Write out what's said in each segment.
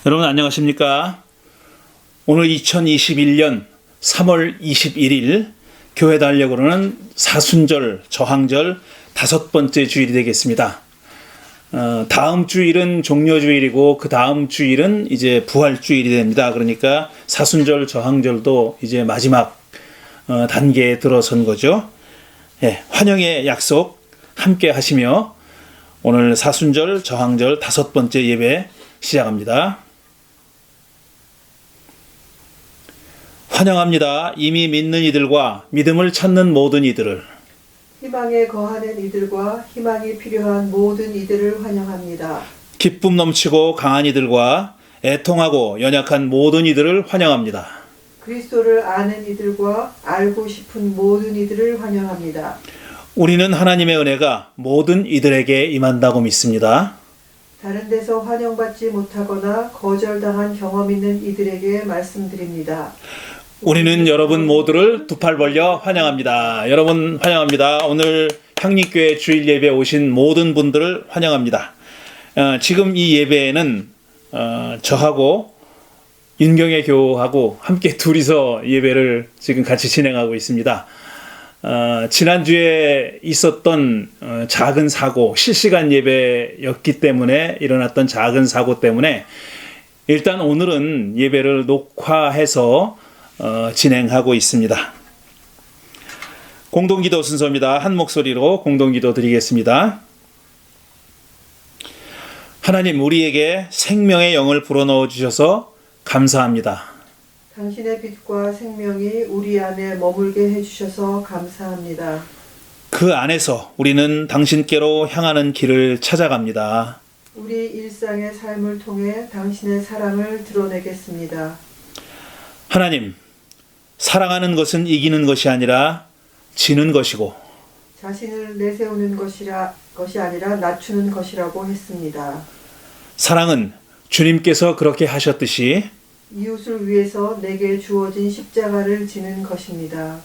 여러분 안녕하십니까? 오늘 2021년 3월 21일 교회 달력으로는 사순절, 저항절 5번째 주일이 되겠습니다. 다음 주일은 종료주일이고 그 다음 주일은 이제 부활주일이 됩니다. 그러니까 사순절, 저항절도 이제 마지막 단계에 들어선 거죠. 예, 환영의 약속 함께 하시며 오늘 사순절, 저항절 5번째 예배 시작합니다. 환영합니다. 이미 믿는 이들과 믿음을 찾는 모든 이들을, 희망에 거하는 이들과 희망이 필요한 모든 이들을 환영합니다. 기쁨 넘치고 강한 이들과 애통하고 연약한 모든 이들을 환영합니다. 그리스도를 아는 이들과 알고 싶은 모든 이들을 환영합니다. 우리는 하나님의 은혜가 모든 이들에게 임한다고 믿습니다. 다른 데서 환영받지 못하거나 거절당한 경험 있는 이들에게 말씀드립니다. 우리는 여러분 모두를 두 팔 벌려 환영합니다. 여러분 환영합니다. 오늘 향림교회 주일 예배에 오신 모든 분들을 환영합니다. 지금 이 예배에는 저하고 윤경애 교우하고 함께 둘이서 예배를 지금 같이 진행하고 있습니다. 지난주에 있었던 작은 사고, 실시간 예배였기 때문에 일어났던 작은 사고 때문에 일단 오늘은 예배를 녹화해서 진행하고 있습니다. 공동기도 순서입니다. 한 목소리로 공동기도 드리겠습니다. 하나님, 우리에게 생명의 영을 불어넣어 주셔서 감사합니다. 당신의 빛과 생명이 우리 안에 머물게 해주셔서 감사합니다. 그 안에서 우리는 당신께로 향하는 길을 찾아갑니다. 우리 일상의 삶을 통해 당신의 사랑을 드러내겠습니다. 하나님, 사랑하는 것은 이기는 것이 아니라 지는 것이고, 자신을 내세우는 것이 아니라 낮추는 것이라고 했습니다. 사랑은 주님께서 그렇게 하셨듯이 이웃을 위해서 내게 주어진 십자가를 지는 것입니다.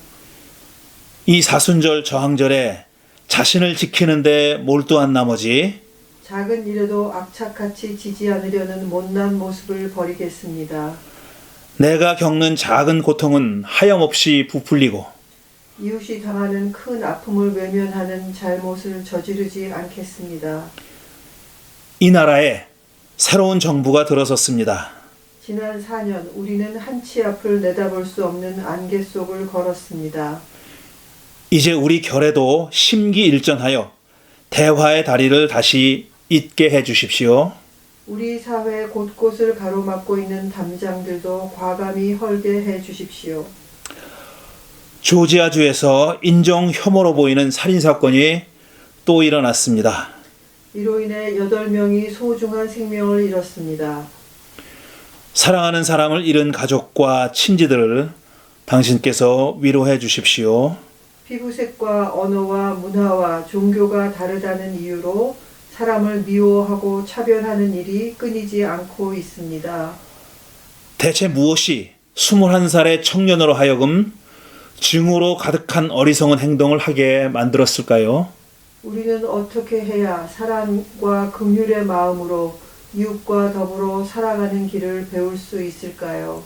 이 사순절 저항절에 자신을 지키는데 몰두한 나머지 작은 일에도 악착같이 지지 않으려는 못난 모습을 버리겠습니다. 내가 겪는 작은 고통은 하염없이 부풀리고 이웃이 당하는 큰 아픔을 외면하는 잘못을 저지르지 않겠습니다. 이 나라에 새로운 정부가 들어섰습니다. 지난 4년 우리는 한치 앞을 내다볼 수 없는 안개 속을 걸었습니다. 이제 우리 결에도 심기일전하여 대화의 다리를 다시 잇게 해주십시오. 우리 사회 곳곳을 가로막고 있는 담장들도 과감히 헐게 해주십시오. 조지아주에서 인종 혐오로 보이는 살인사건이 또 일어났습니다. 이로 인해 8명이 소중한 생명을 잃었습니다. 사랑하는 사람을 잃은 가족과 친지들을 당신께서 위로해 주십시오. 피부색과 언어와 문화와 종교가 다르다는 이유로 사람을 미워하고 차별하는 일이 끊이지 않고 있습니다. 대체 무엇이 21살의 청년으로 하여금 증오로 가득한 어리석은 행동을 하게 만들었을까요? 우리는 어떻게 해야 사랑과 긍휼의 마음으로 이웃과 더불어 살아가는 길을 배울 수 있을까요?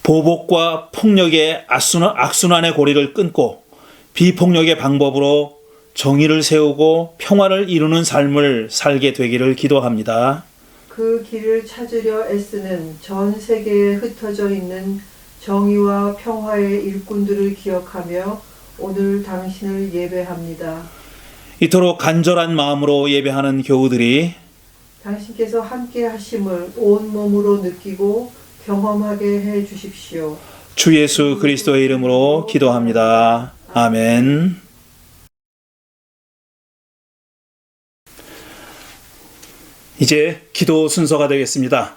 보복과 폭력의 악순환의 고리를 끊고 비폭력의 방법으로 정의를 세우고 평화를 이루는 삶을 살게 되기를 기도합니다. 그 길을 찾으려 애쓰는 전 세계에 흩어져 있는 정의와 평화의 일꾼들을 기억하며 오늘 당신을 예배합니다. 이토록 간절한 마음으로 예배하는 교우들이 당신께서 함께 하심을 온몸으로 느끼고 경험하게 해 주십시오. 주 예수 그리스도의 이름으로 기도합니다. 아멘. 이제 기도 순서가 되겠습니다.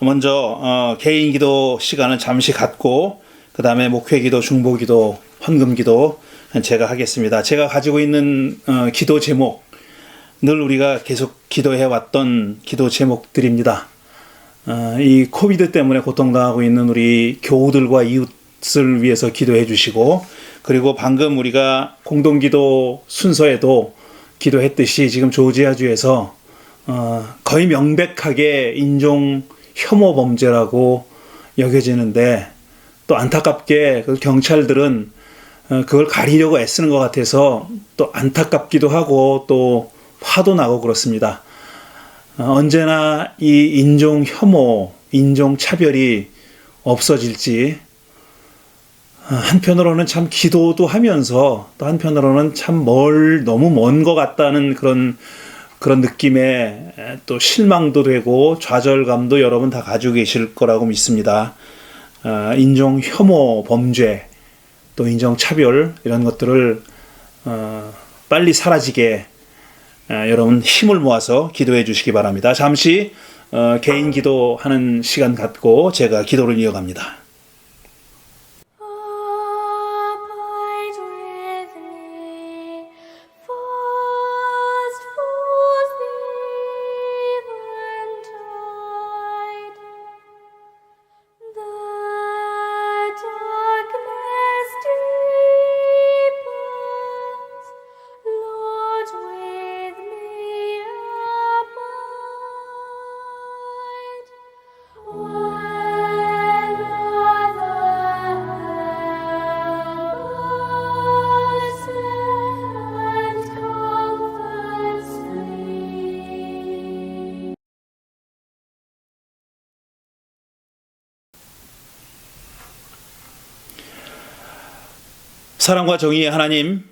먼저 개인 기도 시간을 잠시 갖고 그 다음에 목회 기도, 중보 기도, 헌금 기도 제가 하겠습니다. 제가 가지고 있는 기도 제목, 늘 우리가 계속 기도해 왔던 기도 제목들입니다. 이 코비드 때문에 고통당하고 있는 우리 교우들과 이웃을 위해서 기도해 주시고, 그리고 방금 우리가 공동기도 순서에도 기도했듯이 지금 조지아주에서 거의 명백하게 인종 혐오 범죄라고 여겨지는데, 또 안타깝게 그 경찰들은 그걸 가리려고 애쓰는 것 같아서 또 안타깝기도 하고 또 화도 나고 그렇습니다. 언제나 이 인종 혐오, 인종 차별이 없어질지, 한편으로는 참 기도도 하면서 또 한편으로는 참 너무 먼 것 같다는 그런 느낌에 또 실망도 되고 좌절감도 여러분 다 가지고 계실 거라고 믿습니다. 인종 혐오 범죄, 또 인종 차별, 이런 것들을 빨리 사라지게 여러분 힘을 모아서 기도해 주시기 바랍니다. 잠시 개인 기도하는 시간 갖고 제가 기도를 이어갑니다. Abide with me, fast for eventide. The darkness deepens, Lord, with me abide. When other helpers and comforts me. 사랑과 정의의 하나님,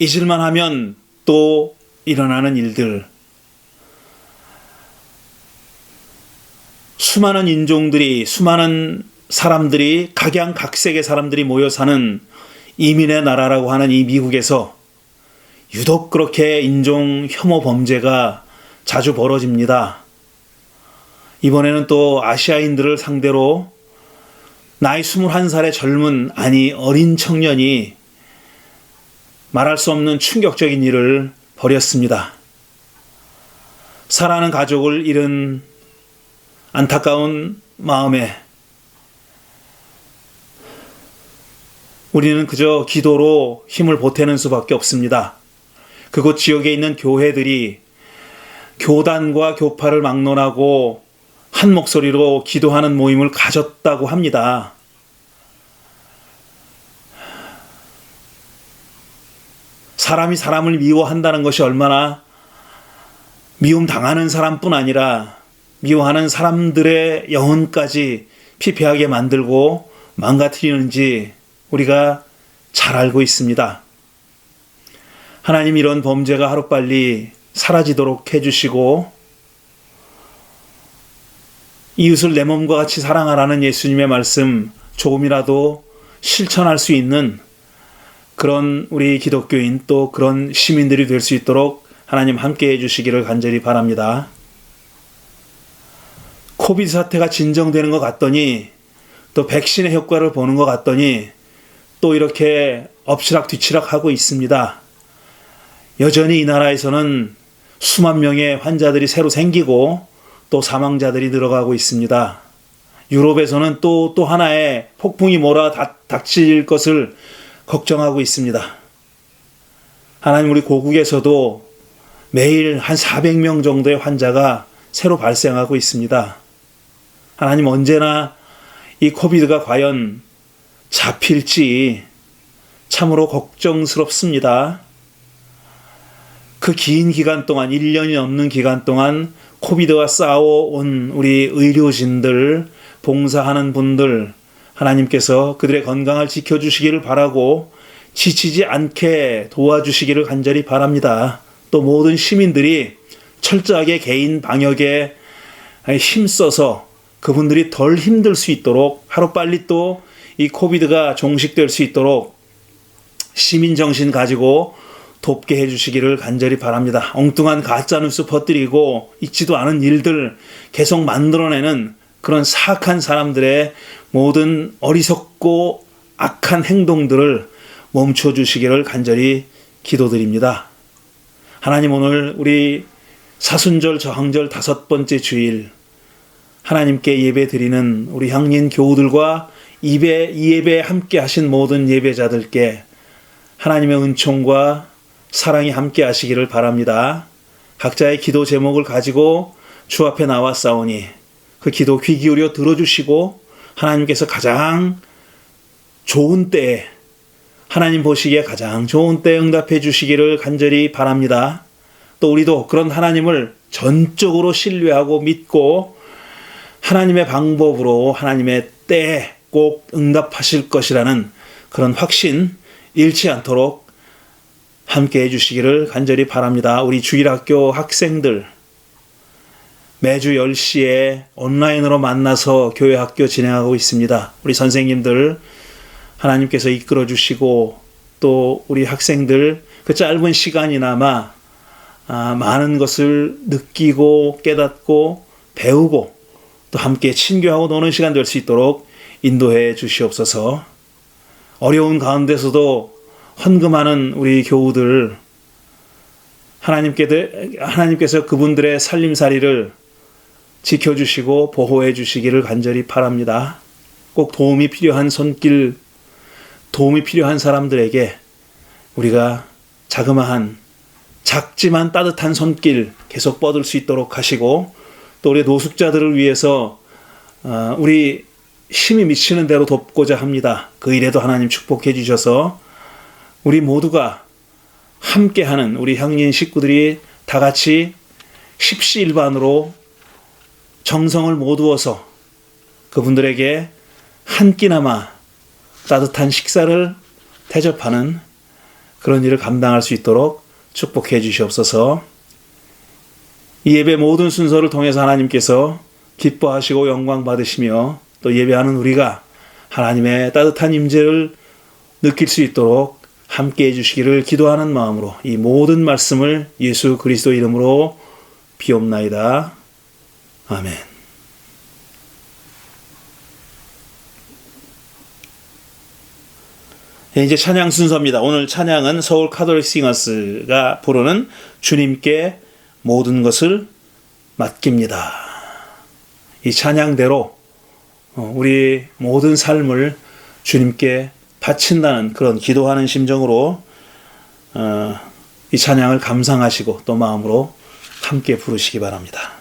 잊을만 하면 또 일어나는 일들, 수많은 인종들이, 수많은 사람들이, 각양각색의 사람들이 모여 사는 이민의 나라라고 하는 이 미국에서 유독 그렇게 인종 혐오 범죄가 자주 벌어집니다. 이번에는 또 아시아인들을 상대로 나이 21살의 어린 청년이 말할 수 없는 충격적인 일을 벌였습니다. 사랑하는 가족을 잃은 안타까운 마음에 우리는 그저 기도로 힘을 보태는 수밖에 없습니다. 그곳 지역에 있는 교회들이 교단과 교파를 막론하고 한 목소리로 기도하는 모임을 가졌다고 합니다. 사람이 사람을 미워한다는 것이 얼마나 미움 당하는 사람뿐 아니라 미워하는 사람들의 영혼까지 피폐하게 만들고 망가뜨리는지 우리가 잘 알고 있습니다. 하나님, 이런 범죄가 하루빨리 사라지도록 해주시고 이웃을 내 몸과 같이 사랑하라는 예수님의 말씀 조금이라도 실천할 수 있는 그런 우리 기독교인, 또 그런 시민들이 될 수 있도록 하나님 함께 해주시기를 간절히 바랍니다. 코비드 사태가 진정되는 것 같더니, 또 백신의 효과를 보는 것 같더니 또 이렇게 엎치락 뒤치락 하고 있습니다. 여전히 이 나라에서는 수만 명의 환자들이 새로 생기고 또 사망자들이 늘어가고 있습니다. 유럽에서는 또 하나의 폭풍이 몰아닥칠 것을 걱정하고 있습니다. 하나님, 우리 고국에서도 매일 한 400명 정도의 환자가 새로 발생하고 있습니다. 하나님, 언제나 이 코비드가 과연 잡힐지 참으로 걱정스럽습니다. 그 긴 기간 동안, 1년이 넘는 기간 동안 코비드와 싸워온 우리 의료진들, 봉사하는 분들, 하나님께서 그들의 건강을 지켜주시기를 바라고 지치지 않게 도와주시기를 간절히 바랍니다. 또 모든 시민들이 철저하게 개인 방역에 힘써서 그분들이 덜 힘들 수 있도록, 하루빨리 또 이 코비드가 종식될 수 있도록 시민정신 가지고 돕게 해주시기를 간절히 바랍니다. 엉뚱한 가짜뉴스 퍼뜨리고 있지도 않은 일들 계속 만들어내는 그런 사악한 사람들의 모든 어리석고 악한 행동들을 멈춰주시기를 간절히 기도드립니다. 하나님, 오늘 우리 사순절 저항절 5번째 주일 하나님께 예배 드리는 우리 향린 교우들과 이 예배에 함께 하신 모든 예배자들께 하나님의 은총과 사랑이 함께 하시기를 바랍니다. 각자의 기도 제목을 가지고 주 앞에 나왔사오니 그 그 기도 귀 기울여 들어주시고 하나님께서 가장 좋은 때에 하나님 보시기에 가장 좋은 때에 응답해 주시기를 간절히 바랍니다. 또 우리도 그런 하나님을 전적으로 신뢰하고 믿고 하나님의 방법으로 하나님의 때에 꼭 응답하실 것이라는 그런 확신 잃지 않도록 함께 해주시기를 간절히 바랍니다. 우리 주일학교 학생들 매주 10시에 온라인으로 만나서 교회 학교 진행하고 있습니다. 우리 선생님들 하나님께서 이끌어 주시고 또 우리 학생들 그 짧은 시간이나마 많은 것을 느끼고 깨닫고 배우고 또 함께 친교하고 노는 시간 될 수 있도록 인도해 주시옵소서. 어려운 가운데서도 헌금하는 우리 교우들 하나님께서 그분들의 살림살이를 지켜주시고 보호해 주시기를 간절히 바랍니다. 꼭 도움이 필요한 손길, 도움이 필요한 사람들에게 우리가 자그마한 작지만 따뜻한 손길 계속 뻗을 수 있도록 하시고 또 우리 노숙자들을 위해서 우리 힘이 미치는 대로 돕고자 합니다. 그 일에도 하나님 축복해 주셔서 우리 모두가 함께하는 우리 형님 식구들이 다 같이 십시일반으로 정성을 모두어서 그분들에게 한 끼나마 따뜻한 식사를 대접하는 그런 일을 감당할 수 있도록 축복해 주시옵소서. 이 예배 모든 순서를 통해서 하나님께서 기뻐하시고 영광 받으시며 또 예배하는 우리가 하나님의 따뜻한 임재를 느낄 수 있도록 함께 해주시기를 기도하는 마음으로 이 모든 말씀을 예수 그리스도 이름으로 비옵나이다. 아멘. 이제 찬양 순서입니다. 오늘 찬양은 서울 카톨릭 싱어스가 부르는 주님께 모든 것을 맡깁니다. 이 찬양대로 우리 모든 삶을 주님께 바친다는 그런 기도하는 심정으로 이 찬양을 감상하시고 또 마음으로 함께 부르시기 바랍니다.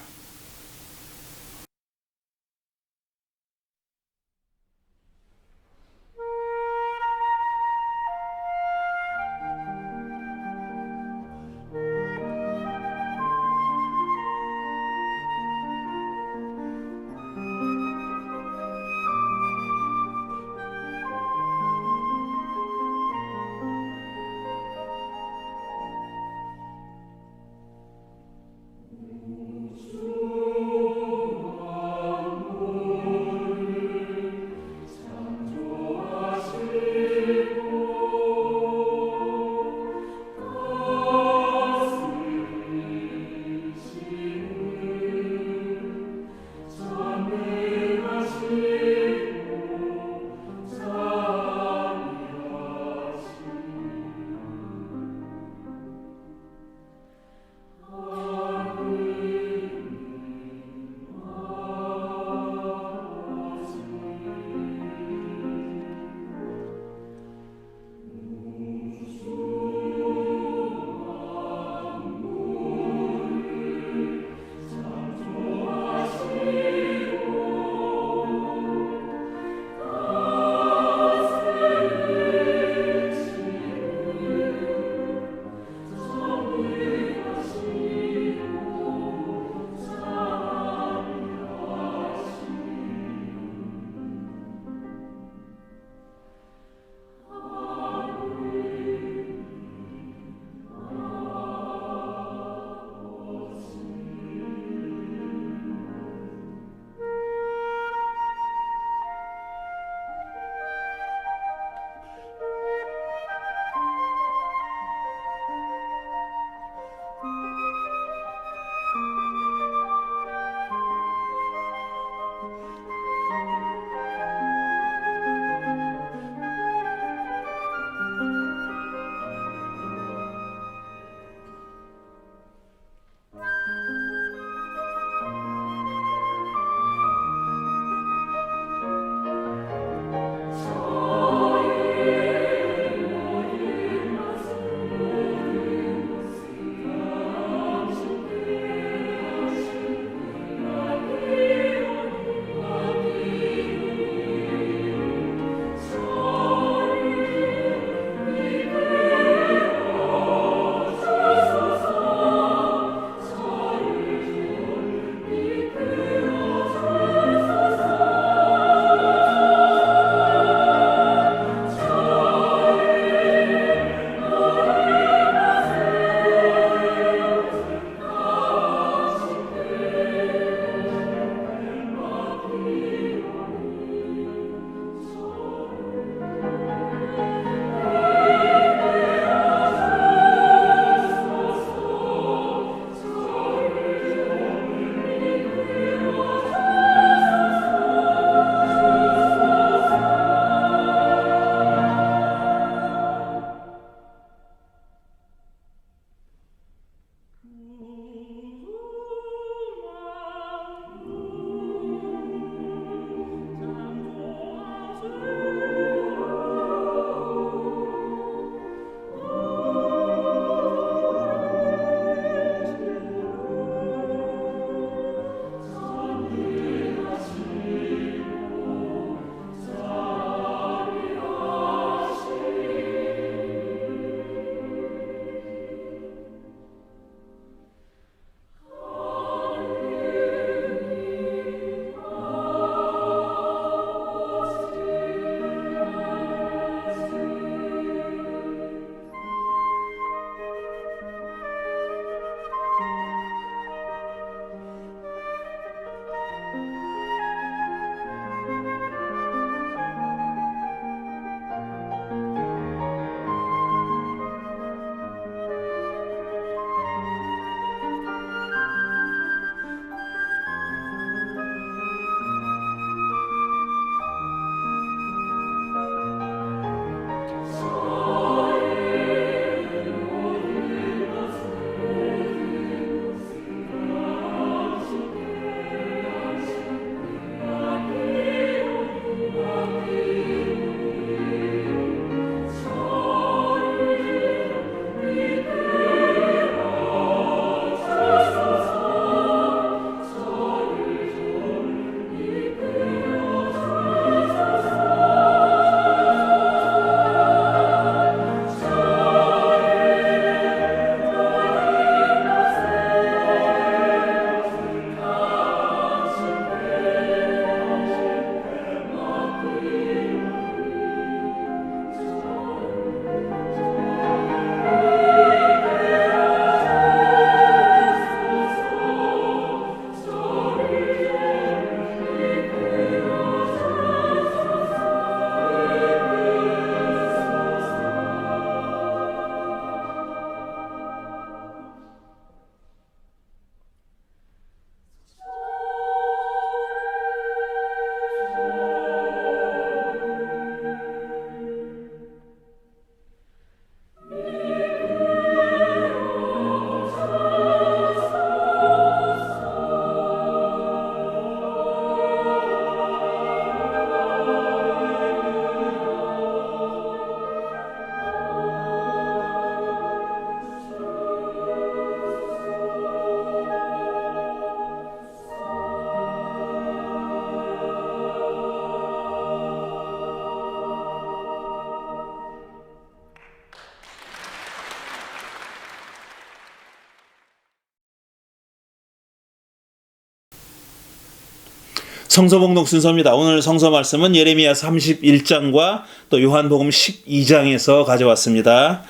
성서 봉독 순서입니다. 오늘 성서 말씀은 예레미야 31장과 또 요한복음 12장에서 가져왔습니다.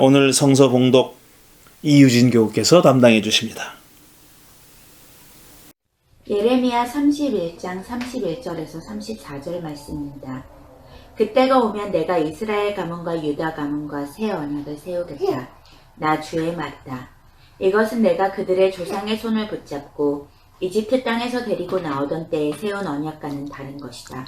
오늘 성서 봉독 이유진 교우께서 담당해 주십니다. 예레미야 31장 31절에서 34절 말씀입니다. 그때가 오면 내가 이스라엘 가문과 유다 가문과 새 언약을 세우겠다. 나 주의 말이다. 이것은 내가 그들의 조상의 손을 붙잡고 이집트 땅에서 데리고 나오던 때에 세운 언약과는 다른 것이다.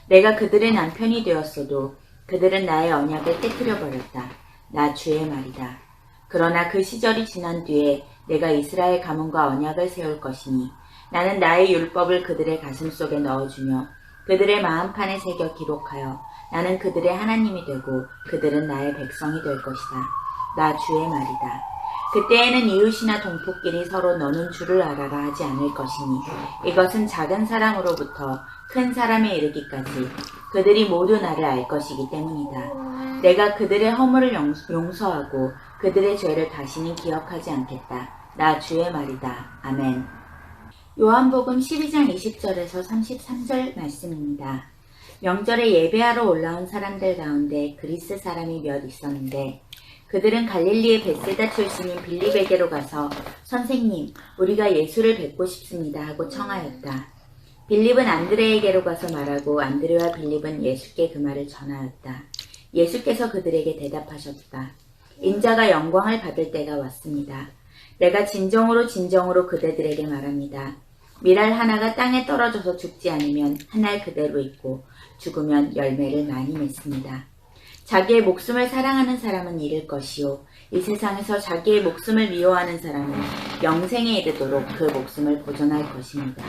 내가 그들의 남편이 되었어도 그들은 나의 언약을 깨뜨려 버렸다. 나 주의 말이다. 그러나 그 시절이 지난 뒤에 내가 이스라엘 가문과 언약을 세울 것이니 나는 나의 율법을 그들의 가슴 속에 넣어주며 그들의 마음판에 새겨 기록하여 나는 그들의 하나님이 되고 그들은 나의 백성이 될 것이다. 나 주의 말이다. 그때에는 이웃이나 동포끼리 서로 너는 주를 알아라 하지 않을 것이니 이것은 작은 사람으로부터 큰 사람에 이르기까지 그들이 모두 나를 알 것이기 때문이다. 내가 그들의 허물을 용서하고 그들의 죄를 다시는 기억하지 않겠다. 나 주의 말이다. 아멘. 요한복음 12장 20절에서 33절 말씀입니다. 명절에 예배하러 올라온 사람들 가운데 그리스 사람이 몇 있었는데 그들은 갈릴리의 벳세다 출신인 빌립에게로 가서 선생님, 우리가 예수를 뵙고 싶습니다 하고 청하였다. 빌립은 안드레에게로 가서 말하고 안드레와 빌립은 예수께 그 말을 전하였다. 예수께서 그들에게 대답하셨다. 인자가 영광을 받을 때가 왔습니다. 내가 진정으로 그대들에게 말합니다. 밀알 하나가 땅에 떨어져서 죽지 않으면 한 알 그대로 있고 죽으면 열매를 많이 맺습니다. 자기의 목숨을 사랑하는 사람은 잃을 것이요 이 세상에서 자기의 목숨을 미워하는 사람은 영생에 이르도록 그 목숨을 보존할 것입니다.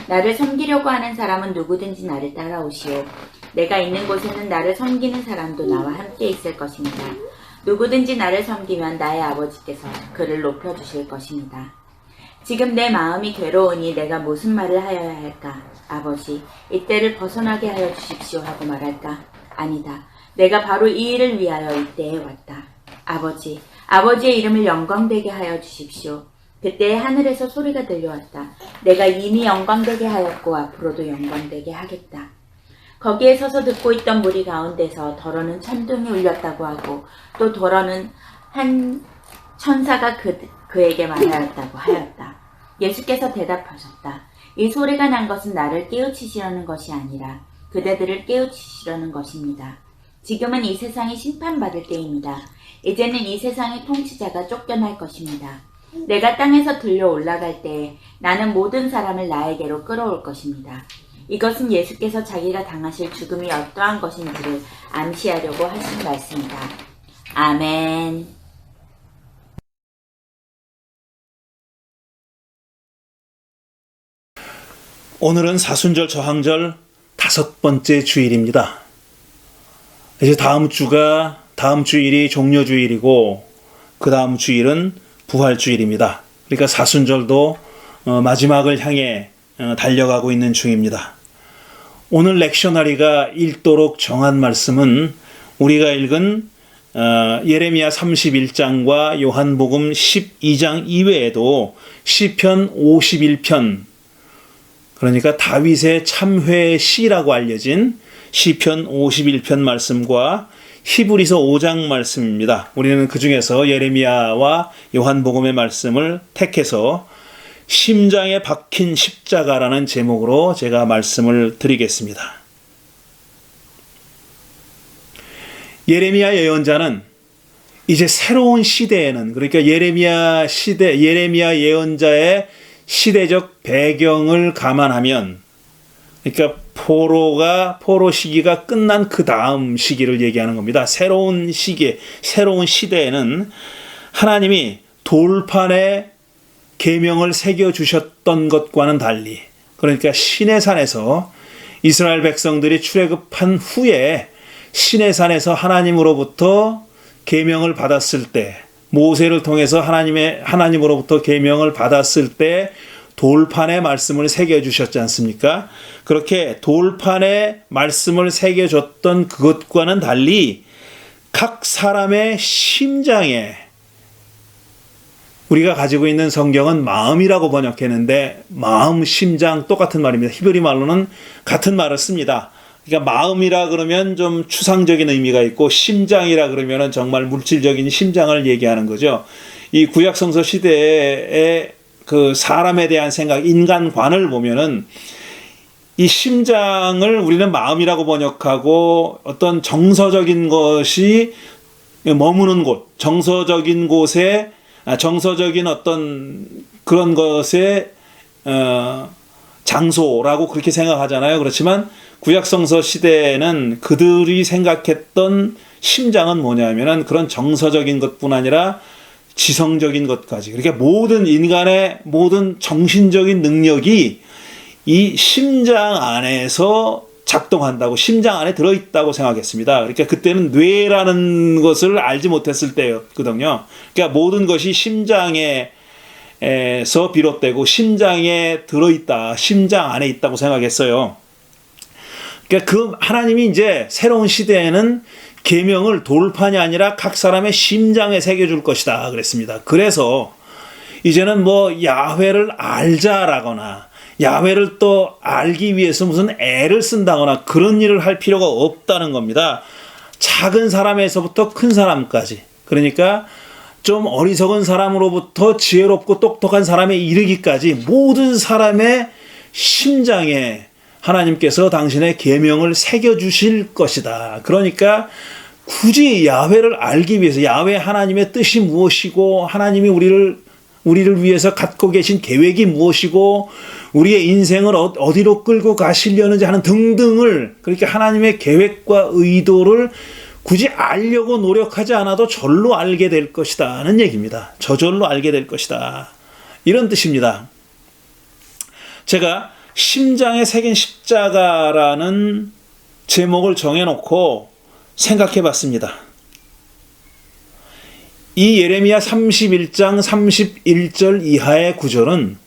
나를 섬기려고 하는 사람은 누구든지 나를 따라오시오. 내가 있는 곳에는 나를 섬기는 사람도 나와 함께 있을 것입니다. 누구든지 나를 섬기면 나의 아버지께서 그를 높여주실 것입니다. 지금 내 마음이 괴로우니 내가 무슨 말을 하여야 할까? 아버지, 이때를 벗어나게 하여 주십시오 하고 말할까? 아니다. 내가 바로 이 일을 위하여 이때에 왔다. 아버지, 아버지의 이름을 영광되게 하여 주십시오. 그때 하늘에서 소리가 들려왔다. 내가 이미 영광되게 하였고 앞으로도 영광되게 하겠다. 거기에 서서 듣고 있던 무리 가운데서 더러는 천둥이 울렸다고 하고 또 더러는 한 천사가 그에게 말하였다고 하였다. 예수께서 대답하셨다. 이 소리가 난 것은 나를 깨우치시려는 것이 아니라 그대들을 깨우치시려는 것입니다. 지금은 이 세상이 심판받을 때입니다. 이제는 이 세상의 통치자가 쫓겨날 것입니다. 내가 땅에서 들려 올라갈 때에 나는 모든 사람을 나에게로 끌어올 것입니다. 이것은 예수께서 자기가 당하실 죽음이 어떠한 것인지를 암시하려고 하신 말씀이다. 아멘. 오늘은 사순절 저항절 5번째 주일입니다. 이제 다음 주일이 종려주일이고 그 다음 주일은 부활주일입니다. 그러니까 사순절도 마지막을 향해 달려가고 있는 중입니다. 오늘 렉셔너리가 읽도록 정한 말씀은 우리가 읽은 예레미야 31장과 요한복음 12장 이외에도 시편 51편, 그러니까 다윗의 참회의 시라고 알려진 시편 51편 말씀과 히브리서 5장 말씀입니다. 우리는 그 중에서 예레미야와 요한복음의 말씀을 택해서 심장에 박힌 십자가라는 제목으로 제가 말씀을 드리겠습니다. 예레미야 예언자는 이제 새로운 시대에는, 그러니까 예레미야 예언자의 시대적 배경을 감안하면, 그러니까 포로 시기가 끝난 그 다음 시기를 얘기하는 겁니다. 새로운 시기, 새로운 시대에는 하나님이 돌판에 계명을 새겨주셨던 것과는 달리, 그러니까 시내산에서 이스라엘 백성들이 출애굽한 후에 시내산에서 하나님으로부터 계명을 받았을 때, 모세를 통해서 하나님으로부터 계명을 받았을 때 돌판에 말씀을 새겨주셨지 않습니까? 그렇게 돌판에 말씀을 새겨줬던 그것과는 달리 각 사람의 심장에 우리가 가지고 있는 성경은 마음이라고 번역했는데 마음, 심장 똑같은 말입니다. 히브리 말로는 같은 말을 씁니다. 그러니까 마음이라 그러면 좀 추상적인 의미가 있고 심장이라 그러면 정말 물질적인 심장을 얘기하는 거죠. 이 구약 성서 시대의 그 사람에 대한 생각, 인간관을 보면은 이 심장을 우리는 마음이라고 번역하고 어떤 정서적인 것이 머무는 곳, 정서적인 곳에 정서적인 어떤 그런 것의 장소라고 그렇게 생각하잖아요. 그렇지만 구약성서 시대에는 그들이 생각했던 심장은 뭐냐면은 그런 정서적인 것뿐 아니라 지성적인 것까지. 그러니까 모든 인간의 모든 정신적인 능력이 이 심장 안에서 작동한다고, 심장 안에 들어있다고 생각했습니다. 그러니까 그때는 뇌라는 것을 알지 못했을 때였거든요. 그러니까 모든 것이 심장에서 비롯되고 심장에 들어있다, 심장 안에 있다고 생각했어요. 그러니까 그 하나님이 이제 새로운 시대에는 계명을 돌판이 아니라 각 사람의 심장에 새겨줄 것이다 그랬습니다. 그래서 이제는 뭐 야훼를 알자라거나 야훼를 또 알기 위해서 무슨 애를 쓴다거나 그런 일을 할 필요가 없다는 겁니다. 작은 사람에서부터 큰 사람까지, 그러니까 좀 어리석은 사람으로부터 지혜롭고 똑똑한 사람에 이르기까지 모든 사람의 심장에 하나님께서 당신의 계명을 새겨주실 것이다. 그러니까 굳이 야훼를 알기 위해서, 야훼 하나님의 뜻이 무엇이고 하나님이 우리를 위해서 갖고 계신 계획이 무엇이고 우리의 인생을 어디로 끌고 가시려는지 하는 등등을, 그렇게 하나님의 계획과 의도를 굳이 알려고 노력하지 않아도 절로 알게 될 것이다는 얘기입니다. 저절로 알게 될 것이다. 이런 뜻입니다. 제가 심장에 새긴 십자가라는 제목을 정해놓고 생각해 봤습니다. 이 예레미야 31장 31절 이하의 구절은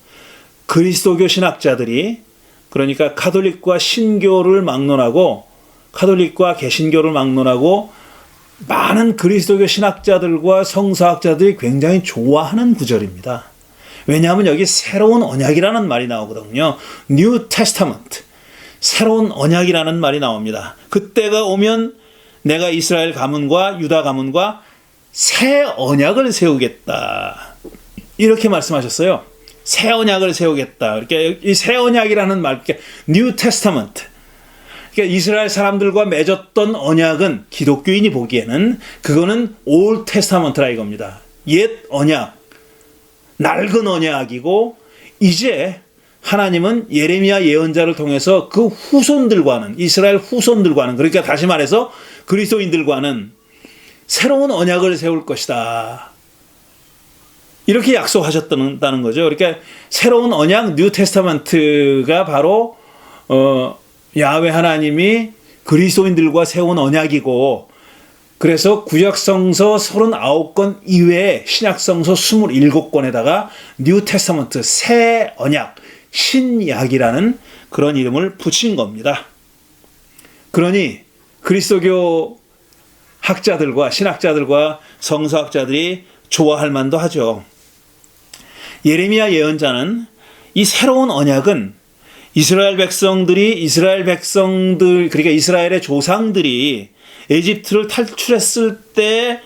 그리스도교 신학자들이, 그러니까 카톨릭과 신교를 막론하고 카톨릭과 개신교를 막론하고 많은 그리스도교 신학자들과 성서학자들이 굉장히 좋아하는 구절입니다. 왜냐하면 여기 새로운 언약이라는 말이 나오거든요. New Testament, 새로운 언약이라는 말이 나옵니다. 그때가 오면 내가 이스라엘 가문과 유다 가문과 새 언약을 세우겠다, 이렇게 말씀하셨어요. 새 언약을 세우겠다. 이렇게 이 새 언약이라는 말, New Testament. 그러니까 이스라엘 사람들과 맺었던 언약은 기독교인이 보기에는 그거는 Old Testament라 이겁니다. 옛 언약, 낡은 언약이고, 이제 하나님은 예레미야 예언자를 통해서 그 후손들과는, 이스라엘 후손들과는, 그러니까 다시 말해서 그리스도인들과는 새로운 언약을 세울 것이다, 이렇게 약속하셨다는 거죠. 그러니까 새로운 언약, 뉴 테스타먼트가 바로 야훼 하나님이 그리스도인들과 세운 언약이고, 그래서 구약성서 39권 이외에 신약성서 27권에다가 뉴 테스타먼트, 새 언약, 신약이라는 그런 이름을 붙인 겁니다. 그러니 그리스도교 학자들과 신학자들과 성서학자들이 좋아할 만도 하죠. 예레미야 예언자는 이 새로운 언약은 이스라엘 백성들, 그러니까 이스라엘의 조상들이 에집트를 탈출했을 때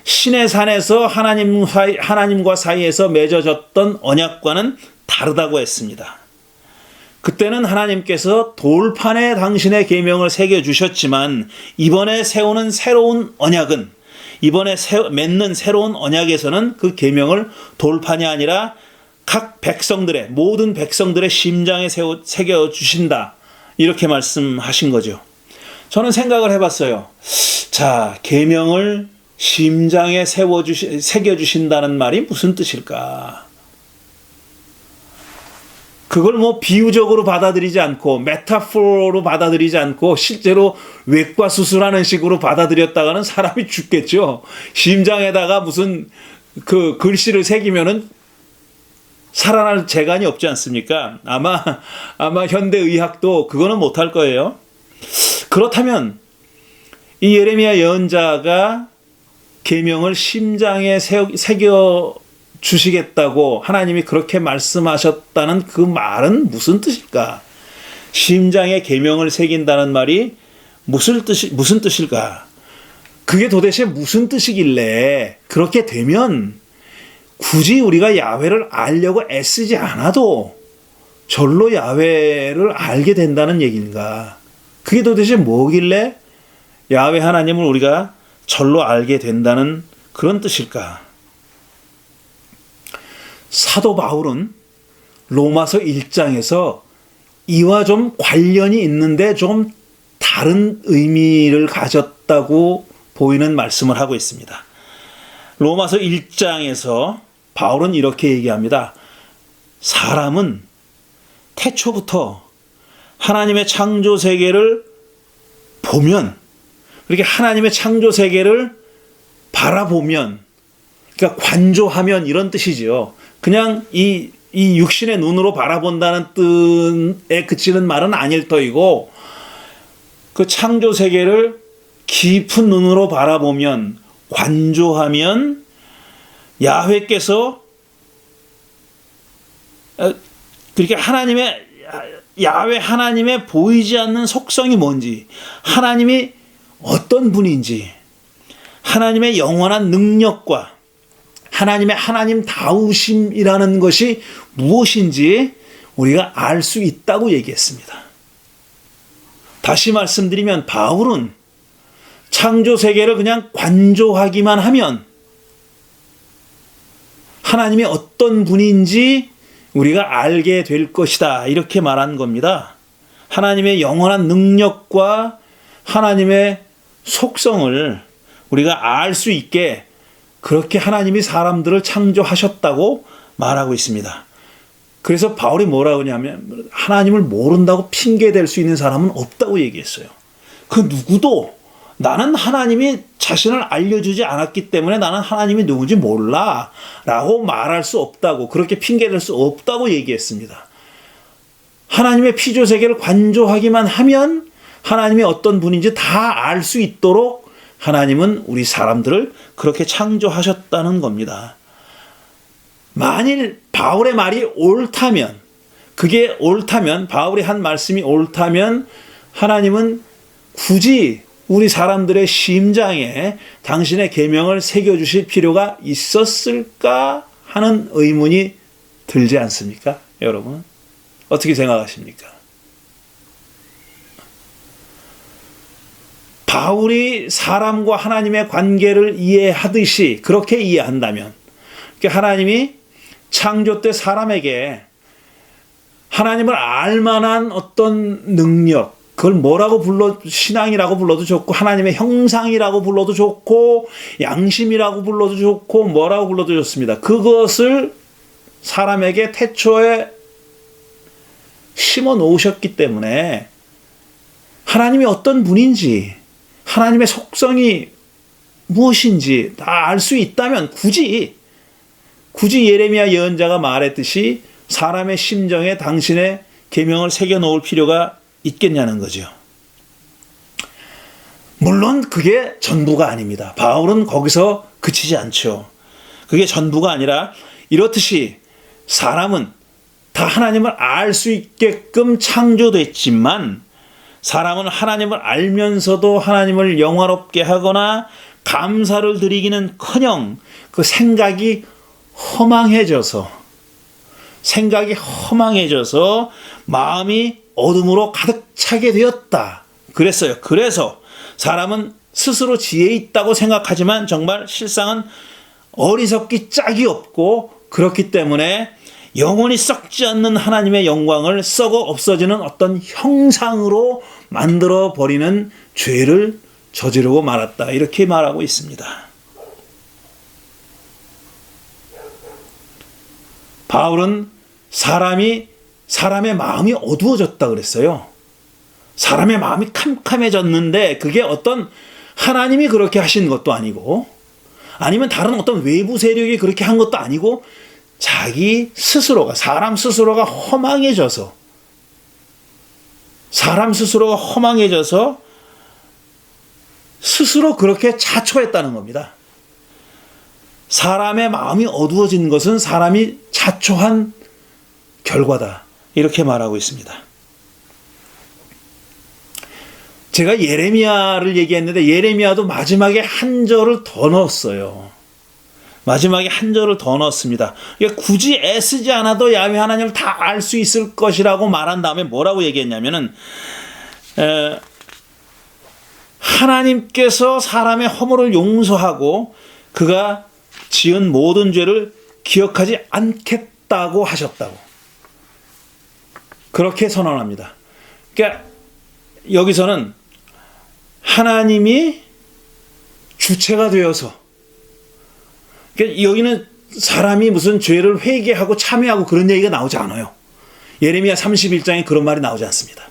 시내산에서 하나님과 사이에서 맺어졌던 언약과는 다르다고 했습니다. 그때는 하나님께서 돌판에 당신의 계명을 새겨주셨지만 이번에 세우는 새로운 언약은, 이번에 맺는 새로운 언약에서는 그 계명을 돌판이 아니라 각 백성들의, 모든 백성들의 심장에 새겨주신다, 이렇게 말씀하신 거죠. 저는 생각을 해봤어요. 자, 계명을 심장에 새겨주신다는 말이 무슨 뜻일까? 그걸 뭐 비유적으로 받아들이지 않고 메타포로 받아들이지 않고 실제로 외과 수술하는 식으로 받아들였다가는 사람이 죽겠죠. 심장에다가 무슨 그 글씨를 새기면은 살아날 재간이 없지 않습니까? 아마 현대 의학도 그거는 못할 거예요. 그렇다면 이 예레미야 예언자가 계명을 심장에 새겨 주시겠다고 하나님이 그렇게 말씀하셨다는 그 말은 무슨 뜻일까? 심장에 계명을 새긴다는 말이 무슨 뜻일까? 그게 도대체 무슨 뜻이길래 그렇게 되면 굳이 우리가 야훼를 알려고 애쓰지 않아도 절로 야훼를 알게 된다는 얘기인가? 그게 도대체 뭐길래 야훼 하나님을 우리가 절로 알게 된다는 그런 뜻일까? 사도 바울은 로마서 1장에서 이와 좀 관련이 있는데 좀 다른 의미를 가졌다고 보이는 말씀을 하고 있습니다. 로마서 1장에서 바울은 이렇게 얘기합니다. 사람은 태초부터 하나님의 창조 세계를 보면, 그렇게 하나님의 창조 세계를 바라보면, 그러니까 관조하면 이런 뜻이지요. 그냥 이 육신의 눈으로 바라본다는 뜻에 그치는 말은 아닐 터이고, 그 창조 세계를 깊은 눈으로 바라보면, 관조하면 야훼께서 그렇게 야훼 하나님의 보이지 않는 속성이 뭔지, 하나님이 어떤 분인지, 하나님의 영원한 능력과 하나님의 하나님다우심이라는 것이 무엇인지 우리가 알 수 있다고 얘기했습니다. 다시 말씀드리면 바울은 창조 세계를 그냥 관조하기만 하면 하나님이 어떤 분인지 우리가 알게 될 것이다, 이렇게 말한 겁니다. 하나님의 영원한 능력과 하나님의 속성을 우리가 알 수 있게 그렇게 하나님이 사람들을 창조하셨다고 말하고 있습니다. 그래서 바울이 뭐라고 하냐면 하나님을 모른다고 핑계댈 수 있는 사람은 없다고 얘기했어요. 그 누구도 나는 하나님이 자신을 알려주지 않았기 때문에 나는 하나님이 누군지 몰라 라고 말할 수 없다고, 그렇게 핑계댈 수 없다고 얘기했습니다. 하나님의 피조세계를 관조하기만 하면 하나님이 어떤 분인지 다 알 수 있도록 하나님은 우리 사람들을 그렇게 창조하셨다는 겁니다. 만일 바울의 말이 옳다면, 그게 옳다면, 바울이 한 말씀이 옳다면 하나님은 굳이 우리 사람들의 심장에 당신의 계명을 새겨주실 필요가 있었을까 하는 의문이 들지 않습니까? 여러분 어떻게 생각하십니까? 바울이 사람과 하나님의 관계를 이해하듯이 그렇게 이해한다면, 하나님이 창조 때 사람에게 하나님을 알만한 어떤 능력, 그걸 뭐라고 신앙이라고 불러도 좋고, 하나님의 형상이라고 불러도 좋고, 양심이라고 불러도 좋고, 뭐라고 불러도 좋습니다. 그것을 사람에게 태초에 심어 놓으셨기 때문에 하나님이 어떤 분인지, 하나님의 속성이 무엇인지 다 알 수 있다면 굳이 예레미야 예언자가 말했듯이 사람의 심정에 당신의 계명을 새겨 놓을 필요가 있겠냐는 거죠. 물론 그게 전부가 아닙니다. 바울은 거기서 그치지 않죠. 그게 전부가 아니라 이렇듯이 사람은 다 하나님을 알 수 있게끔 창조됐지만, 사람은 하나님을 알면서도 하나님을 영화롭게 하거나 감사를 드리기는커녕 그 생각이 허망해져서 마음이 어둠으로 가득 차게 되었다 그랬어요. 그래서 사람은 스스로 지혜 있다고 생각하지만 정말 실상은 어리석기 짝이 없고, 그렇기 때문에 영원히 썩지 않는 하나님의 영광을 썩어 없어지는 어떤 형상으로 만들어 버리는 죄를 저지르고 말았다, 이렇게 말하고 있습니다. 바울은 사람의 마음이 어두워졌다 그랬어요. 사람의 마음이 캄캄해졌는데 그게 어떤 하나님이 그렇게 하신 것도 아니고, 아니면 다른 어떤 외부 세력이 그렇게 한 것도 아니고, 자기 스스로가, 사람 스스로가 허망해져서 스스로 그렇게 자초했다는 겁니다. 사람의 마음이 어두워진 것은 사람이 자초한 결과다. 이렇게 말하고 있습니다. 제가 예레미야를 얘기했는데 예레미야도 마지막에 한 절을 더 넣었어요. 마지막에 한 절을 더 넣었습니다. 그러니까 굳이 애쓰지 않아도 야훼 하나님을 다 알 수 있을 것이라고 말한 다음에 뭐라고 얘기했냐면은 하나님께서 사람의 허물을 용서하고 그가 지은 모든 죄를 기억하지 않겠다고 하셨다고. 그렇게 선언합니다. 그러니까 여기서는 하나님이 주체가 되어서, 그러니까 여기는 사람이 무슨 죄를 회개하고 참여하고 그런 얘기가 나오지 않아요. 예레미야 31장에 그런 말이 나오지 않습니다.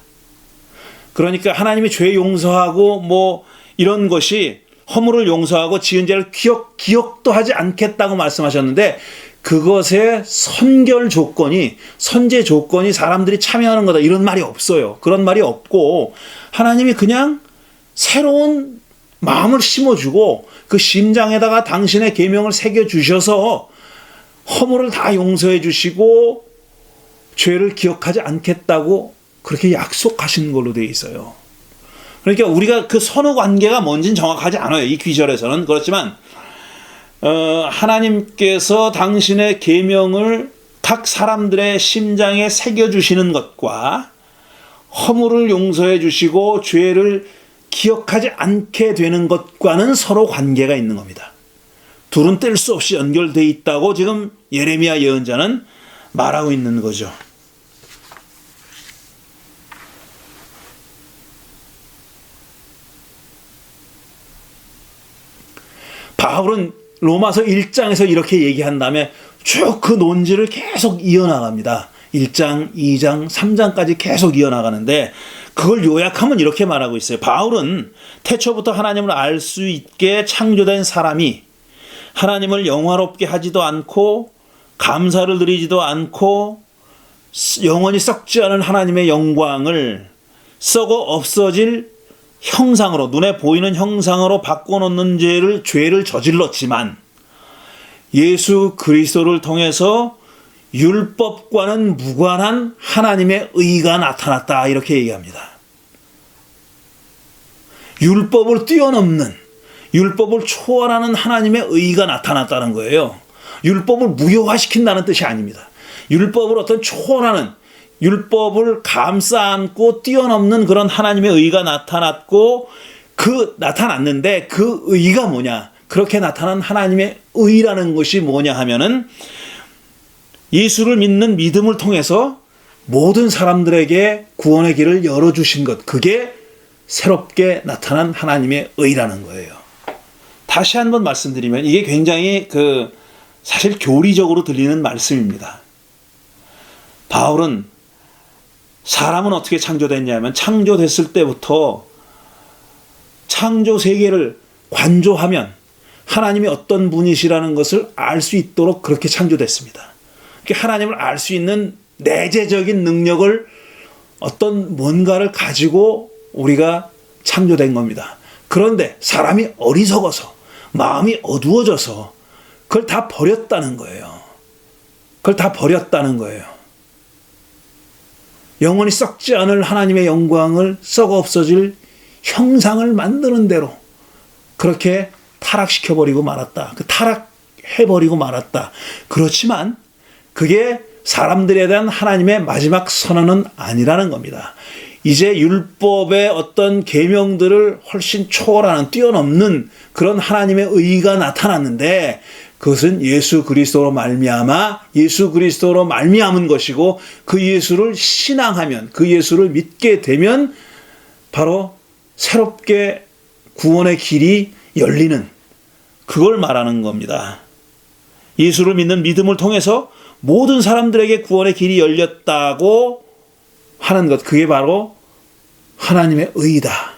그러니까 하나님이 죄 용서하고 뭐 이런 것이 허물을 용서하고 지은 죄를 기억도 하지 않겠다고 말씀하셨는데 그것의 선결 조건이, 선제 조건이 사람들이 참여하는 거다 이런 말이 없어요. 그런 말이 없고 하나님이 그냥 새로운 마음을 심어주고 그 심장에다가 당신의 계명을 새겨주셔서 허물을 다 용서해 주시고 죄를 기억하지 않겠다고 그렇게 약속하신 걸로 되어 있어요. 그러니까 우리가 그 선후 관계가 뭔지는 정확하지 않아요. 이 귀절에서는. 그렇지만 하나님께서 당신의 계명을 각 사람들의 심장에 새겨주시는 것과 허물을 용서해 주시고 죄를 기억하지 않게 되는 것과는 서로 관계가 있는 겁니다. 둘은 뗄 수 없이 연결되어 있다고 지금 예레미야 예언자는 말하고 있는 거죠. 바울은 로마서 1장에서 이렇게 얘기한 다음에 쭉 그 논지를 계속 이어나갑니다. 1장, 2장, 3장까지 계속 이어나가는데 그걸 요약하면 이렇게 말하고 있어요. 바울은 태초부터 하나님을 알 수 있게 창조된 사람이 하나님을 영화롭게 하지도 않고 감사를 드리지도 않고 영원히 썩지 않은 하나님의 영광을 썩어 없어질 형상으로, 눈에 보이는 형상으로 바꿔놓는 죄를 저질렀지만 예수 그리스도를 통해서 율법과는 무관한 하나님의 의가 나타났다 이렇게 얘기합니다. 율법을 뛰어넘는, 율법을 초월하는 하나님의 의가 나타났다는 거예요. 율법을 무효화시킨다는 뜻이 아닙니다. 율법을 어떤 초월하는, 율법을 감싸 안고 뛰어넘는 그런 하나님의 의가 나타났고 나타났는데 그 의가 뭐냐? 그렇게 나타난 하나님의 의라는 것이 뭐냐 하면은 예수를 믿는 믿음을 통해서 모든 사람들에게 구원의 길을 열어주신 것, 그게 새롭게 나타난 하나님의 의라는 거예요. 다시 한번 말씀드리면 이게 굉장히 사실 교리적으로 들리는 말씀입니다. 바울은 사람은 어떻게 창조됐냐면 창조됐을 때부터 창조 세계를 관조하면 하나님이 어떤 분이시라는 것을 알 수 있도록 그렇게 창조됐습니다. 하나님을 알 수 있는 내재적인 능력을 어떤 뭔가를 가지고 우리가 창조된 겁니다. 그런데 사람이 어리석어서 마음이 어두워져서 그걸 다 버렸다는 거예요. 그걸 다 버렸다는 거예요. 영원히 썩지 않을 하나님의 영광을 썩어 없어질 형상을 만드는 대로 그렇게 타락시켜버리고 말았다. 타락해버리고 말았다. 그렇지만 그게 사람들에 대한 하나님의 마지막 선언은 아니라는 겁니다. 이제 율법의 어떤 계명들을 훨씬 초월하는, 뛰어넘는 그런 하나님의 의가 나타났는데 그것은 예수 그리스도로 말미암아 예수 그리스도로 말미암은 것이고 그 예수를 신앙하면, 그 예수를 믿게 되면 바로 새롭게 구원의 길이 열리는, 그걸 말하는 겁니다. 예수를 믿는 믿음을 통해서 모든 사람들에게 구원의 길이 열렸다고 하는 것, 그게 바로 하나님의 의다.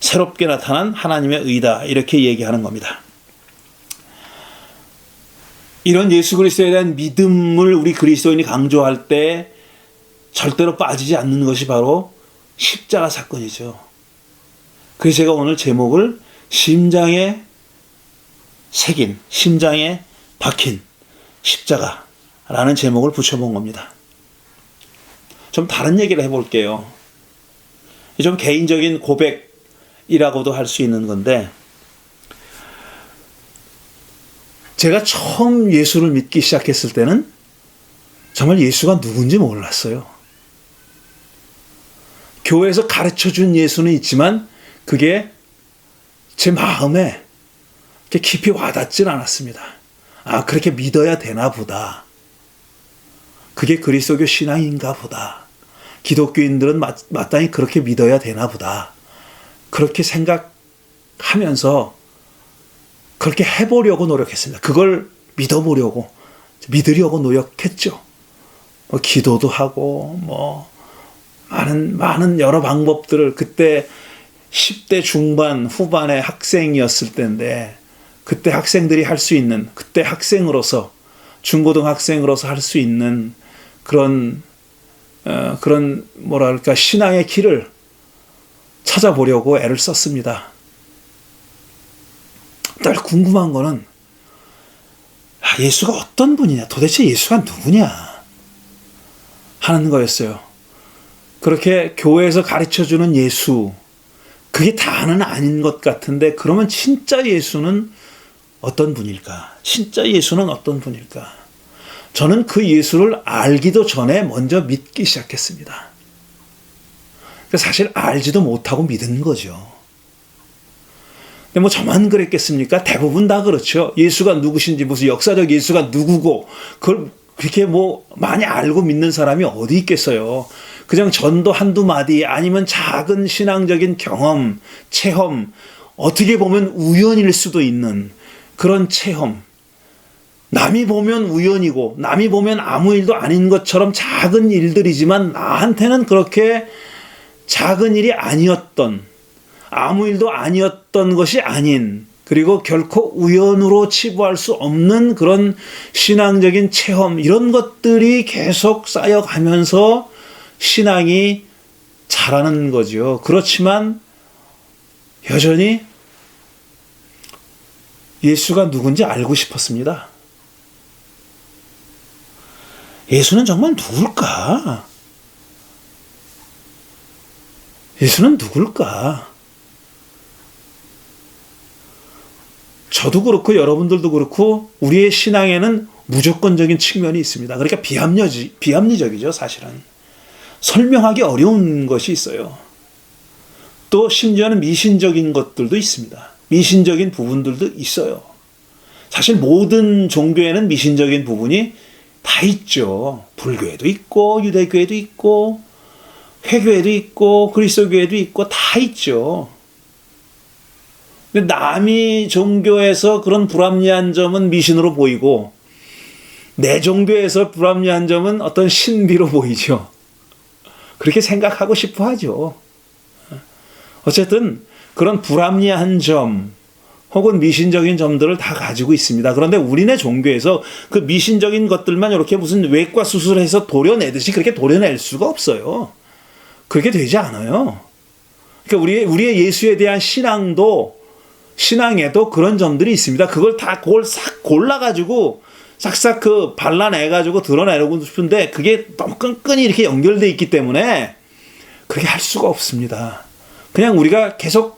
새롭게 나타난 하나님의 의다. 이렇게 얘기하는 겁니다. 이런 예수 그리스도에 대한 믿음을 우리 그리스도인이 강조할 때 절대로 빠지지 않는 것이 바로 십자가 사건이죠. 그래서 제가 오늘 제목을 심장에 새긴, 심장에 박힌 십자가라는 제목을 붙여본 겁니다. 좀 다른 얘기를 해볼게요. 좀 개인적인 고백이라고도 할 수 있는 건데, 제가 처음 예수를 믿기 시작했을 때는 정말 예수가 누군지 몰랐어요. 교회에서 가르쳐준 예수는 있지만 그게 제 마음에 이렇게 깊이 와닿질 않았습니다. 아, 그렇게 믿어야 되나 보다. 그게 그리스도교 신앙인가 보다. 기독교인들은 마땅히 그렇게 믿어야 되나 보다. 그렇게 생각하면서 그렇게 해보려고 노력했습니다. 그걸 믿으려고 노력했죠. 기도도 하고, 많은 여러 방법들을, 그때 10대 중반, 후반의 학생이었을 때인데, 그때 학생들이 할 수 있는, 그때 학생으로서, 중고등학생으로서 할 수 있는 그런 신앙의 길을 찾아보려고 애를 썼습니다. 늘 궁금한 거는, 예수가 어떤 분이냐, 도대체 예수가 누구냐 하는 거였어요. 그렇게 교회에서 가르쳐주는 예수, 그게 다는 아닌 것 같은데, 그러면 진짜 예수는 어떤 분일까? 진짜 예수는 어떤 분일까? 저는 그 예수를 알기도 전에 먼저 믿기 시작했습니다. 사실 알지도 못하고 믿은 거죠. 근데 저만 그랬겠습니까? 대부분 다 그렇죠. 예수가 누구신지, 무슨 역사적 예수가 누구고, 그걸 그렇게 많이 알고 믿는 사람이 어디 있겠어요. 그냥 전도 한두 마디, 아니면 작은 신앙적인 경험, 체험, 어떻게 보면 우연일 수도 있는 그런 체험. 남이 보면 우연이고, 남이 보면 아무 일도 아닌 것처럼 작은 일들이지만, 나한테는 그렇게 작은 일이 아니었던, 아무 일도 아니었던 것이 아닌, 그리고 결코 우연으로 치부할 수 없는 그런 신앙적인 체험, 이런 것들이 계속 쌓여가면서 신앙이 자라는 거죠. 그렇지만 여전히 예수가 누군지 알고 싶었습니다. 예수는 정말 누굴까? 예수는 누굴까? 저도 그렇고 여러분들도 그렇고 우리의 신앙에는 무조건적인 측면이 있습니다. 그러니까 비합리적이죠, 사실은. 설명하기 어려운 것이 있어요. 또 심지어는 미신적인 것들도 있습니다. 미신적인 부분들도 있어요. 사실 모든 종교에는 미신적인 부분이 다 있죠. 불교에도 있고, 유대교에도 있고, 회교에도 있고, 그리스도교에도 있고, 다 있죠. 근데 남이 종교에서 그런 불합리한 점은 미신으로 보이고, 내 종교에서 불합리한 점은 어떤 신비로 보이죠. 그렇게 생각하고 싶어 하죠. 어쨌든 그런 불합리한 점 혹은 미신적인 점들을 다 가지고 있습니다. 그런데 우리네 종교에서 그 미신적인 것들만 이렇게 무슨 외과 수술해서 도려내듯이 그렇게 도려낼 수가 없어요. 그렇게 되지 않아요. 그러니까 우리의 예수에 대한 신앙에도 그런 점들이 있습니다. 그걸 싹 골라가지고 싹싹 발라내가지고 드러내려고 싶은데 그게 너무 끈끈이 이렇게 연결되어 있기 때문에 그렇게 할 수가 없습니다. 그냥 우리가 계속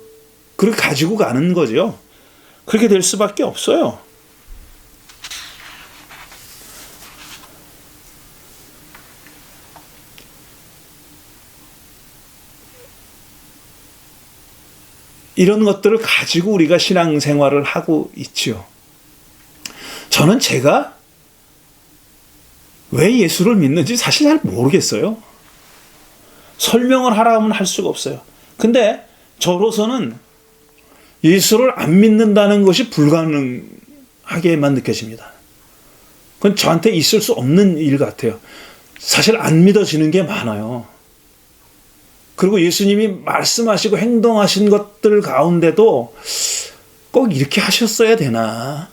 그렇게 가지고 가는 거죠. 그렇게 될 수밖에 없어요. 이런 것들을 가지고 우리가 신앙생활을 하고 있죠. 저는 제가 왜 예수를 믿는지 사실 잘 모르겠어요. 설명을 하라 하면 할 수가 없어요. 근데 저로서는 예수를 안 믿는다는 것이 불가능하게만 느껴집니다. 그건 저한테 있을 수 없는 일 같아요. 사실 안 믿어지는 게 많아요. 그리고 예수님이 말씀하시고 행동하신 것들 가운데도 꼭 이렇게 하셨어야 되나?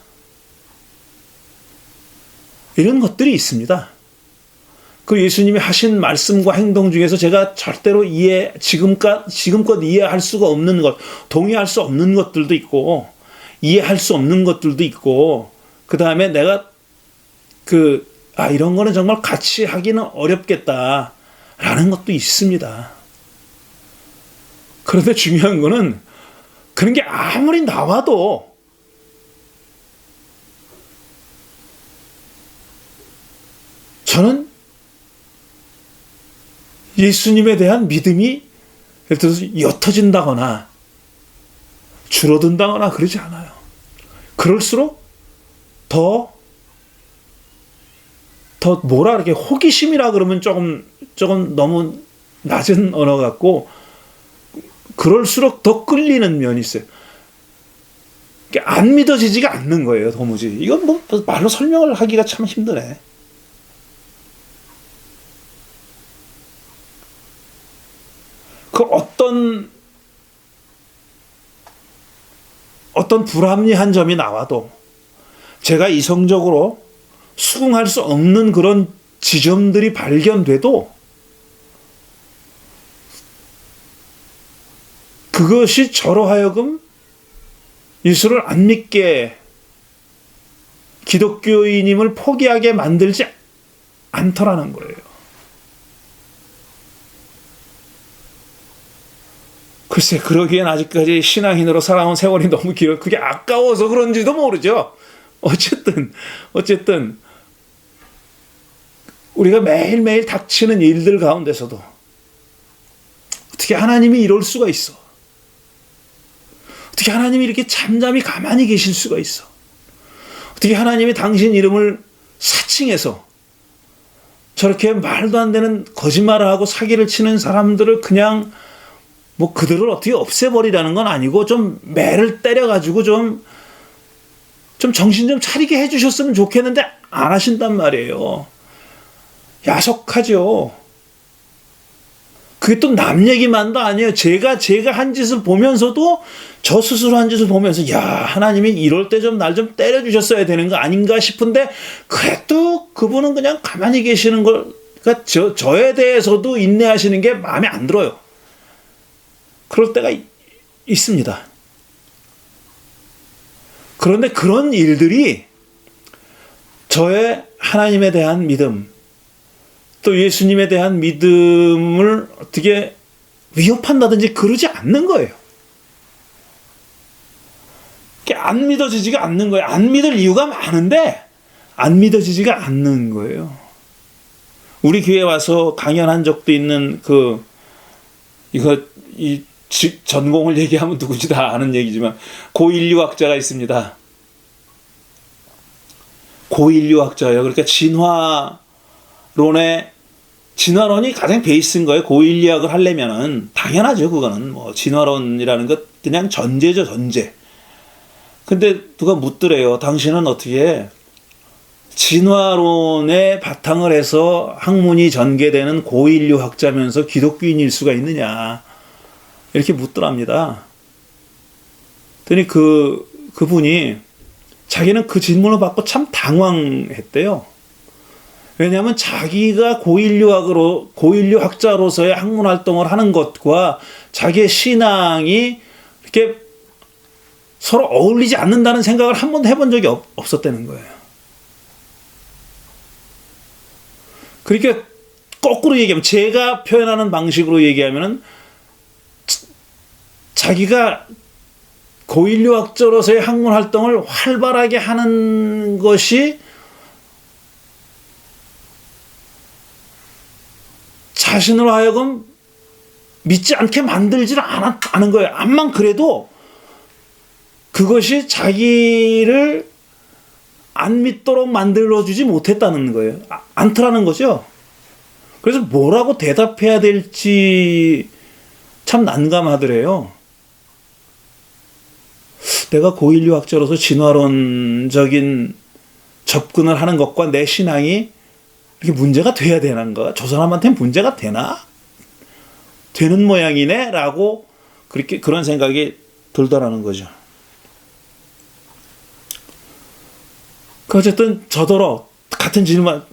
이런 것들이 있습니다. 그 예수님이 하신 말씀과 행동 중에서 제가 절대로 지금껏 이해할 수가 없는 것, 동의할 수 없는 것들도 있고, 이해할 수 없는 것들도 있고, 그 다음에 내가 이런 거는 정말 같이 하기는 어렵겠다라는 것도 있습니다. 그런데 중요한 거는 그런 게 아무리 나와도 저는 예수님에 대한 믿음이 예를 들어서 옅어진다거나 줄어든다거나 그러지 않아요. 그럴수록 더 뭐라 그렇게 호기심이라 그러면 조금 너무 낮은 언어 같고, 그럴수록 더 끌리는 면이 있어요. 안 믿어지지가 않는 거예요, 도무지. 이건 뭐 말로 설명을 하기가 참 힘드네. 그 어떤 불합리한 점이 나와도 제가 이성적으로 수긍할 수 없는 그런 지점들이 발견돼도 그것이 저로 하여금 예수를 안 믿게, 기독교인임을 포기하게 만들지 않더라는 거예요. 글쎄, 그러기엔 아직까지 신앙인으로 살아온 세월이 너무 길어. 그게 아까워서 그런지도 모르죠. 어쨌든 우리가 매일매일 닥치는 일들 가운데서도 어떻게 하나님이 이럴 수가 있어? 어떻게 하나님이 이렇게 잠잠히 가만히 계실 수가 있어? 어떻게 하나님이 당신 이름을 사칭해서 저렇게 말도 안 되는 거짓말을 하고 사기를 치는 사람들을 그냥 뭐 그들을 어떻게 없애버리라는 건 아니고 좀 매를 때려가지고 좀 정신 좀 차리게 해주셨으면 좋겠는데 안 하신단 말이에요. 야속하죠. 그게 또 남 얘기만도 아니에요. 제가 한 짓을 보면서도, 저 스스로 한 짓을 보면서, 야, 하나님이 이럴 때 좀 날 좀 때려주셨어야 되는 거 아닌가 싶은데, 그래도 그분은 그냥 가만히 계시는 걸, 그러니까 저에 대해서도 인내하시는 게 마음에 안 들어요. 그럴 때가 있습니다. 그런데 그런 일들이 저의 하나님에 대한 믿음, 또 예수님에 대한 믿음을 어떻게 위협한다든지 그러지 않는 거예요. 안 믿어지지가 않는 거예요. 안 믿을 이유가 많은데 안 믿어지지가 않는 거예요. 우리 교회 와서 강연한 적도 있는 이 전공을 얘기하면 누구지 다 아는 얘기지만 고인류학자가 있습니다. 고인류학자예요. 그러니까 진화론이 가장 베이스인 거예요. 고인류학을 하려면은 당연하죠. 그거는 뭐 진화론이라는 것 그냥 전제죠, 전제. 근데 누가 묻더래요. 당신은 어떻게 진화론에 바탕을 해서 학문이 전개되는 고인류학자면서 기독교인일 수가 있느냐, 이렇게 묻더랍니다. 그랬더니 그분이 자기는 그 질문을 받고 참 당황했대요. 왜냐하면 자기가 고인류학자로서의 학문 활동을 하는 것과 자기의 신앙이 이렇게 서로 어울리지 않는다는 생각을 한 번도 해본 적이 없었다는 거예요. 그러니까 거꾸로 얘기하면, 제가 표현하는 방식으로 얘기하면은, 자기가 고인류학자로서의 학문 활동을 활발하게 하는 것이 자신으로 하여금 믿지 않게 만들지를 않은 거예요. 암만 그래도 그것이 자기를 안 믿도록 만들어주지 못했다는 거예요. 않더라는 거죠. 그래서 뭐라고 대답해야 될지 참 난감하더래요. 내가 고인류학자로서 진화론적인 접근을 하는 것과 내 신앙이 이렇게 문제가 돼야 되는가? 저 사람한테는 문제가 되나? 되는 모양이네? 라고 그런 생각이 들더라는 거죠. 어쨌든 저더러 같은 질문,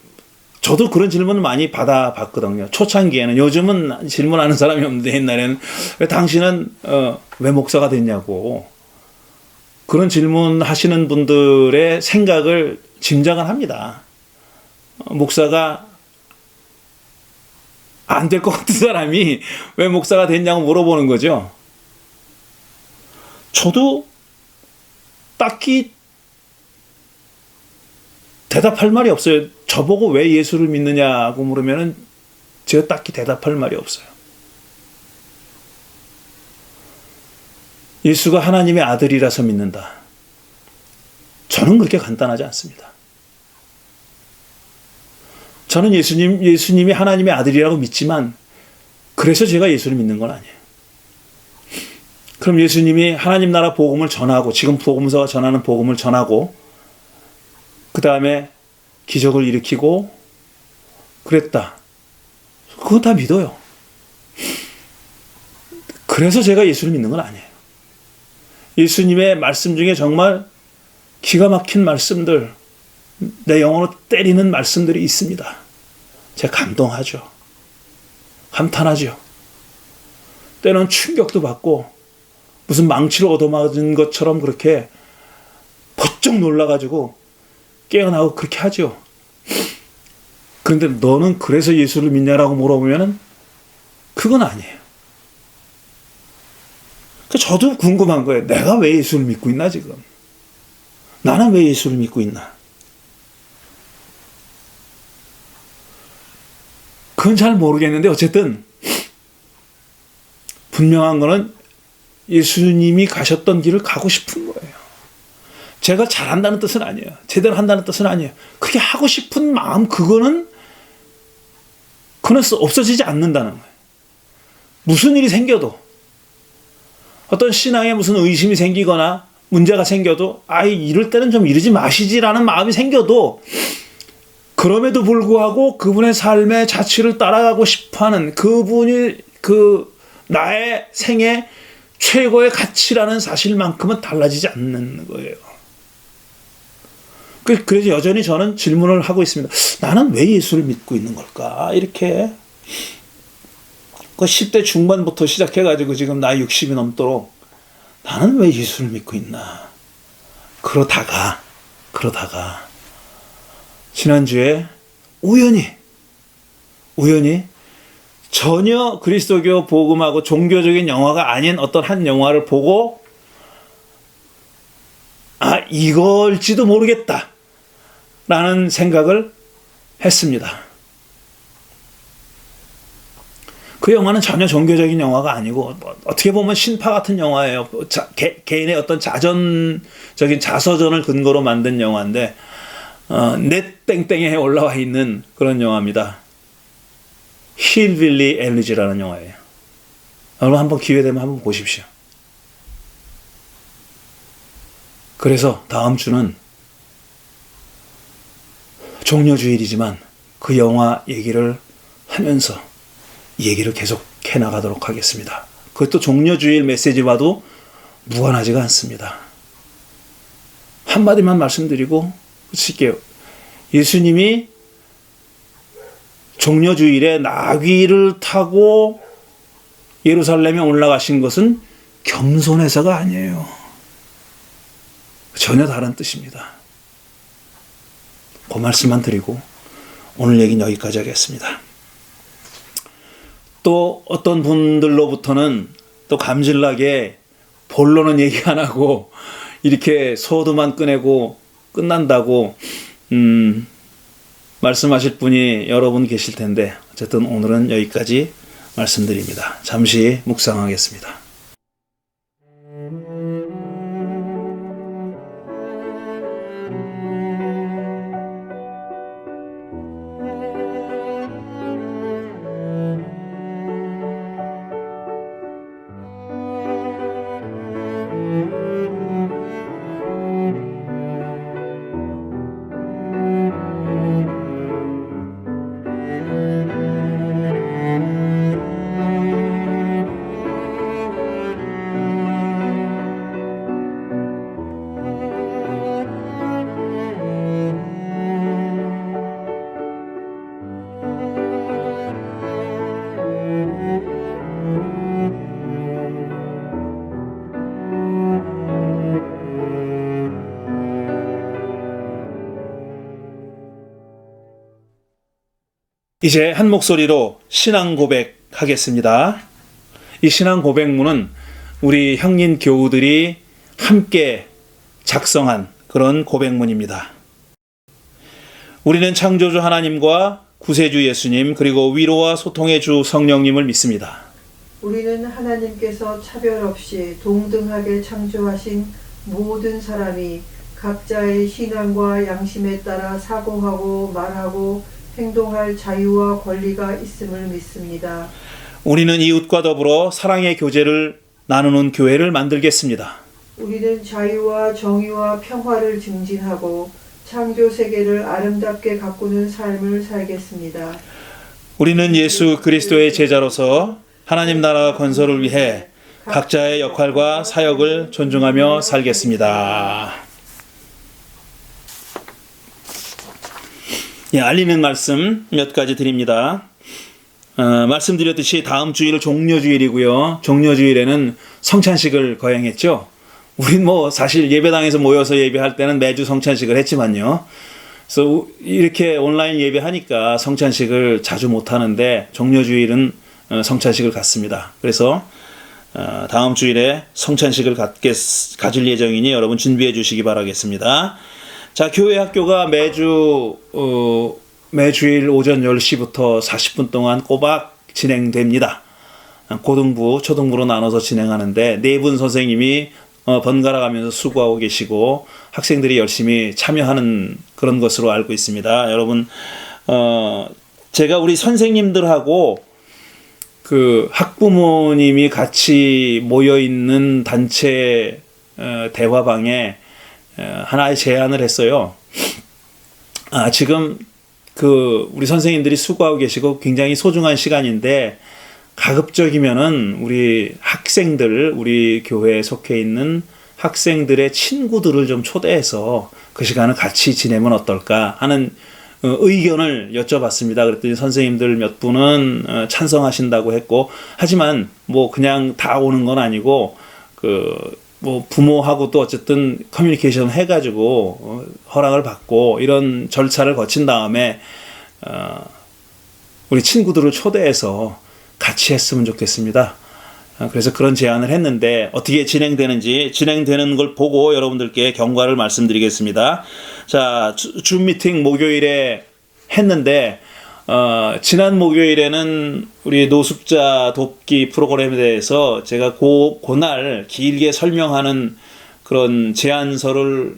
저도 그런 질문을 많이 받아봤거든요. 초창기에는. 요즘은 질문하는 사람이 없는데 옛날에는 왜 당신은 왜 목사가 됐냐고. 그런 질문 하시는 분들의 생각을 짐작은 합니다. 목사가 안 될 것 같은 사람이 왜 목사가 됐냐고 물어보는 거죠. 저도 딱히 대답할 말이 없어요. 저보고 왜 예수를 믿느냐고 물으면은 제가 딱히 대답할 말이 없어요. 예수가 하나님의 아들이라서 믿는다. 저는 그렇게 간단하지 않습니다. 저는 예수님이 하나님의 아들이라고 믿지만 그래서 제가 예수를 믿는 건 아니에요. 그럼 예수님이 하나님 나라 복음을 전하고 지금 복음서가 전하는 복음을 전하고 그 다음에 기적을 일으키고 그랬다. 그거 다 믿어요. 그래서 제가 예수를 믿는 건 아니에요. 예수님의 말씀 중에 정말 기가 막힌 말씀들, 내 영혼을 때리는 말씀들이 있습니다. 제가 감동하죠. 감탄하죠. 때로는 충격도 받고 무슨 망치로 얻어맞은 것처럼 그렇게 번쩍 놀라가지고 깨어나고 그렇게 하죠. 그런데 너는 그래서 예수를 믿냐라고 물어보면은 그건 아니에요. 저도 궁금한 거예요. 내가 왜 예수를 믿고 있나 지금? 나는 왜 예수를 믿고 있나? 그건 잘 모르겠는데 어쨌든 분명한 거는 예수님이 가셨던 길을 가고 싶은 거예요. 제가 잘한다는 뜻은 아니에요. 제대로 한다는 뜻은 아니에요. 그렇게 하고 싶은 마음 그거는 없어지지 않는다는 거예요. 무슨 일이 생겨도 어떤 신앙에 무슨 의심이 생기거나 문제가 생겨도 이럴 때는 좀 이러지 마시지라는 마음이 생겨도 그럼에도 불구하고 그분의 삶의 자취를 따라가고 싶어하는 그분이 나의 생애 최고의 가치라는 사실만큼은 달라지지 않는 거예요. 그래서 여전히 저는 질문을 하고 있습니다. 나는 왜 예수를 믿고 있는 걸까? 이렇게 10대 중반부터 시작해가지고 지금 나이 60이 넘도록 나는 왜 예수를 믿고 있나? 그러다가 지난주에 우연히 전혀 그리스도교 복음하고 종교적인 영화가 아닌 어떤 한 영화를 보고 이걸지도 모르겠다 라는 생각을 했습니다. 그 영화는 전혀 종교적인 영화가 아니고 어떻게 보면 신파 같은 영화예요. 개인의 어떤 자전적인 자서전을 근거로 만든 영화인데 넷땡땡에 올라와 있는 그런 영화입니다. 힐빌리 엘리지라는 영화예요. 여러분 한번 기회 되면 한번 보십시오. 그래서 다음 주는 종려주일이지만 그 영화 얘기를 하면서 얘기를 계속 해나가도록 하겠습니다. 그것도 종려주일 메시지와도 무관하지가 않습니다. 한마디만 말씀드리고 그칠게요. 예수님이 종려주일에 나귀를 타고 예루살렘에 올라가신 것은 겸손해서가 아니에요. 전혀 다른 뜻입니다. 그 말씀만 드리고 오늘 얘기는 여기까지 하겠습니다. 또 어떤 분들로부터는 또 감질나게 본론은 얘기 안 하고 이렇게 소두만 꺼내고 끝난다고 말씀하실 분이 여러 분 계실 텐데 어쨌든 오늘은 여기까지 말씀드립니다. 잠시 묵상하겠습니다. 이제 한 목소리로 신앙 고백하겠습니다. 이 신앙 고백문은 우리 형님 교우들이 함께 작성한 그런 고백문입니다. 우리는 창조주 하나님과 구세주 예수님 그리고 위로와 소통의 주 성령님을 믿습니다. 우리는 하나님께서 차별 없이 동등하게 창조하신 모든 사람이 각자의 신앙과 양심에 따라 사고하고 말하고 행동할 자유와 권리가 있음을 믿습니다. 우리는 이웃과 더불어 사랑의 교제를 나누는 교회를 만들겠습니다. 우리는 자유와 정의와 평화를 증진하고 창조 세계를 아름답게 가꾸는 삶을 살겠습니다. 우리는 예수 그리스도의 제자로서 하나님 나라 건설을 위해 각자의 역할과 사역을 존중하며 살겠습니다. 예, 알리는 말씀 몇 가지 드립니다. 말씀드렸듯이 다음 주일 종려주일이고요. 종려주일에는 성찬식을 거행했죠. 우린 뭐 사실 예배당에서 모여서 예배할 때는 매주 성찬식을 했지만요. 그래서 이렇게 온라인 예배하니까 성찬식을 자주 못 하는데 종려주일은 성찬식을 갖습니다. 그래서 다음 주일에 성찬식을 가질 예정이니 여러분 준비해 주시기 바라겠습니다. 자, 교회 학교가 매주일 오전 10시부터 40분 동안 꼬박 진행됩니다. 고등부, 초등부로 나눠서 진행하는데 네 분 선생님이 번갈아 가면서 수고하고 계시고 학생들이 열심히 참여하는 그런 것으로 알고 있습니다. 여러분, 제가 우리 선생님들하고 그 학부모님이 같이 모여 있는 단체 대화방에 하나의 제안을 했어요. 지금 우리 선생님들이 수고하고 계시고 굉장히 소중한 시간인데 가급적이면은 우리 학생들, 우리 교회에 속해 있는 학생들의 친구들을 좀 초대해서 그 시간을 같이 지내면 어떨까 하는 의견을 여쭤봤습니다. 그랬더니 선생님들 몇 분은 찬성하신다고 했고, 하지만 뭐 그냥 다 오는 건 아니고 뭐 부모하고 또 어쨌든 커뮤니케이션 해가지고 허락을 받고 이런 절차를 거친 다음에 우리 친구들을 초대해서 같이 했으면 좋겠습니다. 그래서 그런 제안을 했는데 어떻게 진행되는 걸 보고 여러분들께 경과를 말씀드리겠습니다. 자, 줌 미팅 목요일에 했는데 지난 목요일에는 우리 노숙자 돕기 프로그램에 대해서 제가 그날 길게 설명하는 그런 제안서를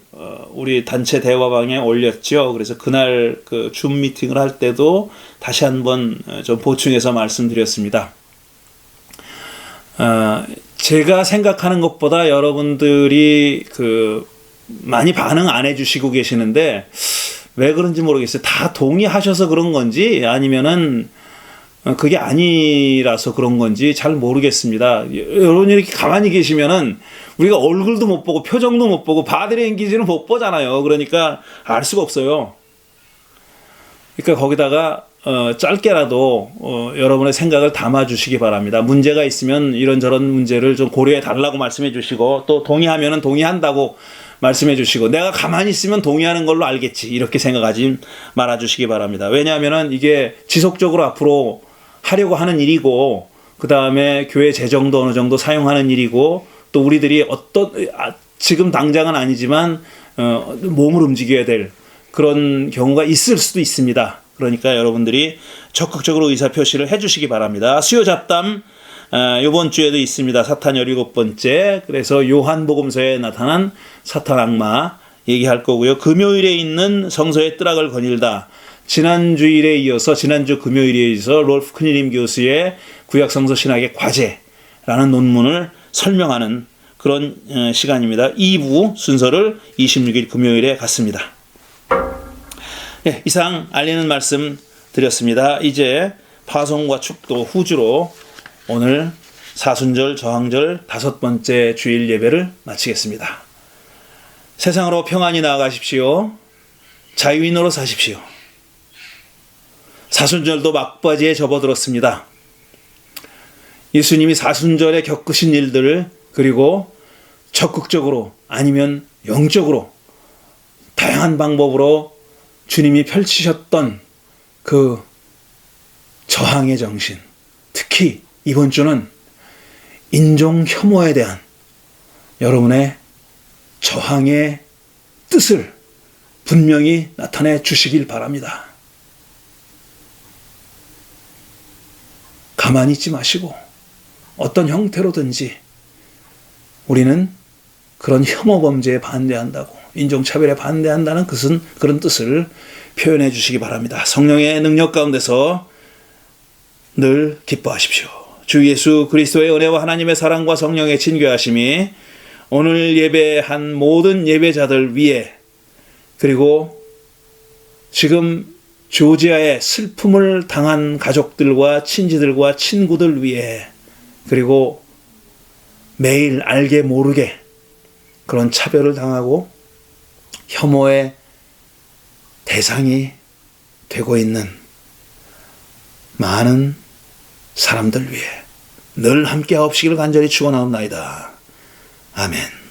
우리 단체 대화방에 올렸죠. 그래서 그날 그 줌 미팅을 할 때도 다시 한번 좀 보충해서 말씀드렸습니다. 제가 생각하는 것보다 여러분들이 많이 반응 안 해주시고 계시는데 왜 그런지 모르겠어요. 다 동의하셔서 그런 건지 아니면은 그게 아니라서 그런 건지 잘 모르겠습니다. 여러분이 이렇게 가만히 계시면은 우리가 얼굴도 못 보고 표정도 못 보고 바디랭귀지는 못 보잖아요. 그러니까 알 수가 없어요. 그러니까 거기다가 짧게라도 여러분의 생각을 담아주시기 바랍니다. 문제가 있으면 이런저런 문제를 좀 고려해 달라고 말씀해 주시고 또 동의하면은 동의한다고 말씀해 주시고 내가 가만히 있으면 동의하는 걸로 알겠지 이렇게 생각하지 말아 주시기 바랍니다. 왜냐하면은 이게 지속적으로 앞으로 하려고 하는 일이고 그 다음에 교회 재정도 어느 정도 사용하는 일이고 또 우리들이 지금 당장은 아니지만 몸을 움직여야 될 그런 경우가 있을 수도 있습니다. 그러니까 여러분들이 적극적으로 의사표시를 해주시기 바랍니다. 수요 잡담 이번 주에도 있습니다. 사탄 17번째. 그래서 요한복음서에 나타난 사탄 악마 얘기할 거고요. 금요일에 있는 성서의 뜨락을 거닐다. 지난주 금요일에 이어서 롤프 크니림 교수의 구약성서 신학의 과제라는 논문을 설명하는 그런 시간입니다. 2부 순서를 26일 금요일에 갖습니다. 네, 이상 알리는 말씀 드렸습니다. 이제 파송과 축도 후주로 오늘 사순절 저항절 5번째 주일 예배를 마치겠습니다. 세상으로 평안히 나아가십시오. 자유인으로 사십시오. 사순절도 막바지에 접어들었습니다. 예수님이 사순절에 겪으신 일들을 그리고 적극적으로 아니면 영적으로 다양한 방법으로 주님이 펼치셨던 그 저항의 정신, 특히 이번 주는 인종 혐오에 대한 여러분의 저항의 뜻을 분명히 나타내 주시길 바랍니다. 가만히 있지 마시고 어떤 형태로든지 우리는 그런 혐오 범죄에 반대한다고, 인종차별에 반대한다는 그런 뜻을 표현해 주시기 바랍니다. 성령의 능력 가운데서 늘 기뻐하십시오. 주 예수 그리스도의 은혜와 하나님의 사랑과 성령의 친교하심이 오늘 예배한 모든 예배자들 위에, 그리고 지금 조지아에 슬픔을 당한 가족들과 친지들과 친구들 위에, 그리고 매일 알게 모르게 그런 차별을 당하고 혐오의 대상이 되고 있는 많은 사람들 위해 늘 함께하옵시기를 간절히 축원하옵나이다. 아멘.